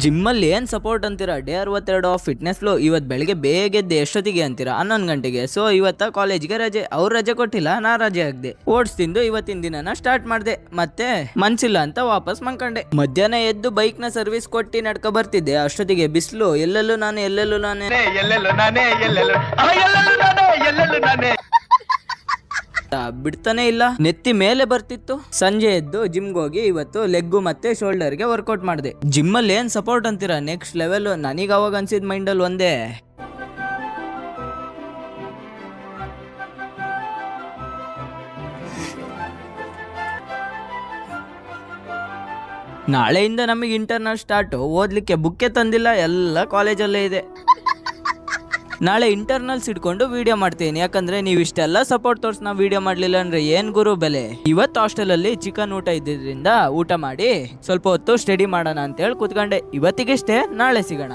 Gym ಅಲ್ಲಿ ಏನ್ support ಅಂತೀರಾ? Day 62 fitness flow. ಇವತ್ ಬೆಳಿಗ್ಗೆ ಬೇಗ ಎದ್ದು ಎಷ್ಟೊತ್ತಿಗೆ ಅಂತೀರಾ? 11 ಗಂಟೆಗೆ. ಸೊ ಇವತ್ತ ಕಾಲೇಜ್ಗೆ ರಜೆ. ಅವ್ರು ರಜೆ ಕೊಟ್ಟಿಲ್ಲ, ನಾ ರಜೆ ಆಗದೆ. ಓಟ್ಸ್ ತಿಂದು ಇವತ್ತಿನ ದಿನನ ಸ್ಟಾರ್ಟ್ ಮಾಡ್ದೆ. ಮತ್ತೆ ಮನ್ಸಿಲ್ಲ ಅಂತ ವಾಪಸ್ ಮನ್ಕಂಡೆ. ಮಧ್ಯಾಹ್ನ ಎದ್ದು ಬೈಕ್ ನ ಸರ್ವಿಸ್ ಕೊಟ್ಟಿ ನಡ್ಕ ಬರ್ತಿದ್ದೆ. ಅಷ್ಟೊತ್ತಿಗೆ ಬಿಸಿಲು. ಎಲ್ಲೆಲ್ಲೂ ನಾನೇ ಬಿಡ್ತಾನೆ ಇಲ್ಲ. ನೆತ್ತಿ ಮೇಲೆ ಬರ್ತಿತ್ತು. ಸಂಜೆ ಎದ್ದು ಜಿಮ್ಗೆ ಹೋಗಿ ಇವತ್ತು ಲೆಗ್ ಮತ್ತೆ ಶೋಲ್ಡರ್ ಗೆ ವರ್ಕೌಟ್ ಮಾಡಿದೆ. ಜಿಮ್ ಅಲ್ಲಿ ಏನ್ ಸಪೋರ್ಟ್ ಅಂತೀರಾ? Next level. ನನಗೆ ಅವಾಗ ಅನ್ಸಿದ್ ಮೈಂಡ್ ಅಲ್ಲಿ ಒಂದೇ, ನಾಳೆಯಿಂದ ನಮಗೆ ಇಂಟರ್ನಲ್ ಸ್ಟಾರ್ಟ್. ಓದ್ಲಿಕ್ಕೆ ಬುಕ್ಕೆ ತಂದಿಲ್ಲ, ಎಲ್ಲ ಕಾಲೇಜಲ್ಲೇ ಇದೆ. ನಾಳೆ ಇಂಟರ್ನಲ್ಸ್ ಇಟ್ಕೊಂಡು ವಿಡಿಯೋ ಮಾಡ್ತೀನಿ. ಯಾಕಂದ್ರೆ ನೀವು ಇಷ್ಟೆಲ್ಲ ಸಪೋರ್ಟ್ ತೋರ್ಸ್ ನಾವು ವಿಡಿಯೋ ಮಾಡ್ಲಿಲ್ಲ ಅಂದ್ರೆ ಏನ್ ಗುರು ಬೆಲೆ. ಇವತ್ತು ಹಾಸ್ಟೆಲ್ ಅಲ್ಲಿ ಚಿಕನ್ ಊಟ ಇದ್ದಿದ್ರಿಂದ ಊಟ ಮಾಡಿ ಸ್ವಲ್ಪ ಹೊತ್ತು ಸ್ಟಡಿ ಮಾಡೋಣ ಅಂತ ಹೇಳಿ ಕೂತ್ಕೊಂಡೆ. ಇವತ್ತಿಗೆಷ್ಟೇ, ನಾಳೆ ಸಿಗೋಣ.